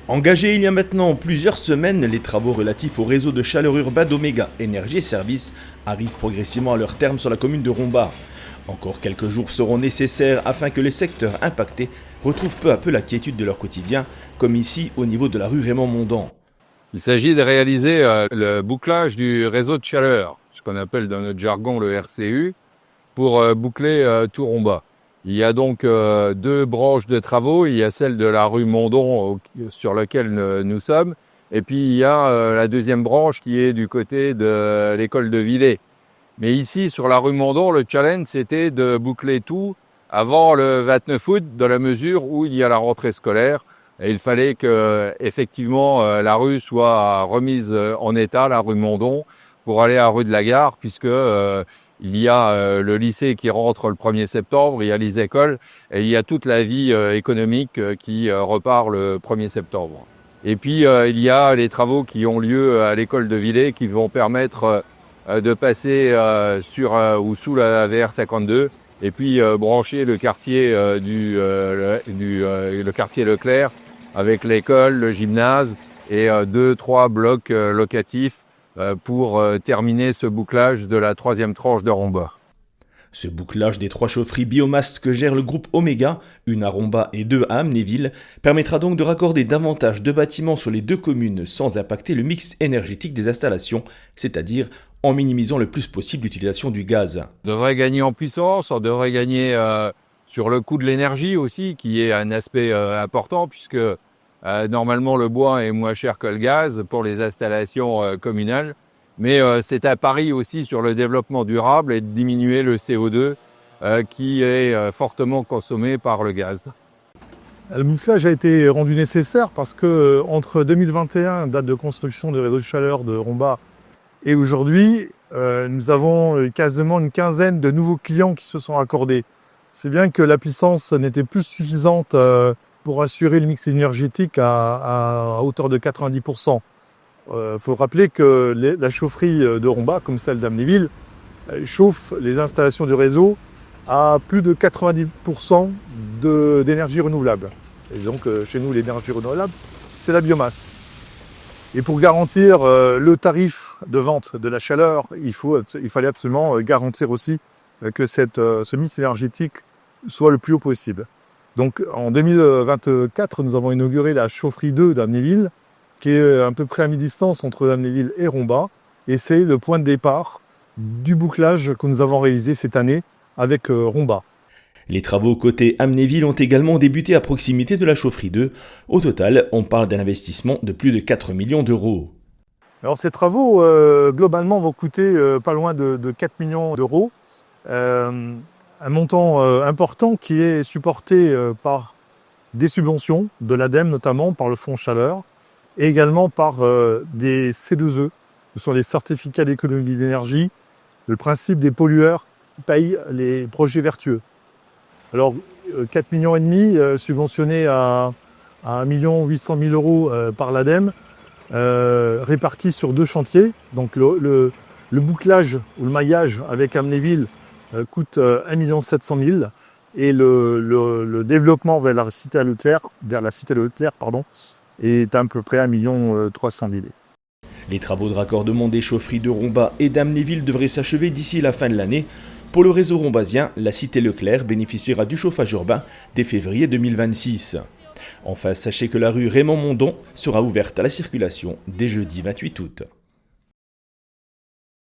Engagés il y a maintenant plusieurs semaines, les travaux relatifs au réseau de chaleur urbain d'Omega Énergie et Services arrivent progressivement à leur terme sur la commune de Rombart. Encore quelques jours seront nécessaires afin que les secteurs impactés retrouvent peu à peu la quiétude de leur quotidien, comme ici au niveau de la rue Raymond-Mondon. Il s'agit de réaliser le bouclage du réseau de chaleur, ce qu'on appelle dans notre jargon le RCU, pour boucler tout Rombart. Il y a donc deux branches de travaux. Il y a celle de la rue Mondon sur laquelle nous sommes. Et puis il y a la deuxième branche qui est du côté de l'école de Villers. Mais ici, sur la rue Mondon, le challenge, c'était de boucler tout avant le 29 août, dans la mesure où il y a la rentrée scolaire. Et il fallait que, effectivement, la rue soit remise en état, la rue Mondon, pour aller à la rue de la Gare, puisque il y a le lycée qui rentre le 1er septembre, il y a les écoles, et il y a toute la vie économique qui repart le 1er septembre. Et puis, il y a les travaux qui ont lieu à l'école de Villers qui vont permettre de passer sur ou sous la VR 52 et puis brancher le quartier le quartier Leclerc avec l'école, le gymnase et 2-3 blocs locatifs pour terminer ce bouclage de la troisième tranche de Rombart. Ce bouclage des 3 chaufferies biomasse que gère le groupe Omega, une à Rombart et 2 à Amnéville, permettra donc de raccorder davantage de bâtiments sur les 2 communes sans impacter le mix énergétique des installations, c'est-à-dire en minimisant le plus possible l'utilisation du gaz. On devrait gagner en puissance, on devrait gagner sur le coût de l'énergie aussi, qui est un aspect important, puisque normalement le bois est moins cher que le gaz pour les installations communales. Mais c'est un pari aussi sur le développement durable et de diminuer le CO2 qui est fortement consommé par le gaz. Le bouclage a été rendu nécessaire parce que entre 2021, date de construction du réseau de chaleur de Rombart, et aujourd'hui, nous avons quasiment une quinzaine de nouveaux clients qui se sont accordés. C'est bien que la puissance n'était plus suffisante pour assurer le mix énergétique à hauteur de 90%. Faut rappeler que la chaufferie de Rombart, comme celle d'Amnéville, chauffe les installations du réseau à plus de 90% d'énergie renouvelable. Et donc chez nous, l'énergie renouvelable, c'est la biomasse. Et pour garantir le tarif de vente de la chaleur, il fallait absolument garantir aussi que ce mix énergétique soit le plus haut possible. Donc en 2024, nous avons inauguré la chaufferie 2 d'Amnéville, qui est à peu près à mi-distance entre Amnéville et Rombart. Et c'est le point de départ du bouclage que nous avons réalisé cette année avec Rombart. Les travaux côté Amnéville ont également débuté à proximité de la chaufferie 2. Au total, on parle d'un investissement de plus de 4 millions d'euros. Alors ces travaux, globalement, vont coûter pas loin de 4 millions d'euros. Un montant important qui est supporté par des subventions de l'ADEME, notamment par le fonds chaleur, et également par des C2E, ce sont les certificats d'économie d'énergie. Le principe des pollueurs paye les projets vertueux. Alors 4,5 millions subventionnés à 1 800 000 euros par l'ADEME, répartis sur 2 chantiers. Donc le bouclage ou le maillage avec Amnéville coûte 1 700 000 et le développement vers la cité Leclerc, est à peu près 1 300 000. Les travaux de raccordement des chaufferies de Rombart et d'Amnéville devraient s'achever d'ici la fin de l'année. Pour le réseau rombasien, la cité Leclerc bénéficiera du chauffage urbain dès février 2026. Enfin, sachez que la rue Raymond-Mondon sera ouverte à la circulation dès jeudi 28 août.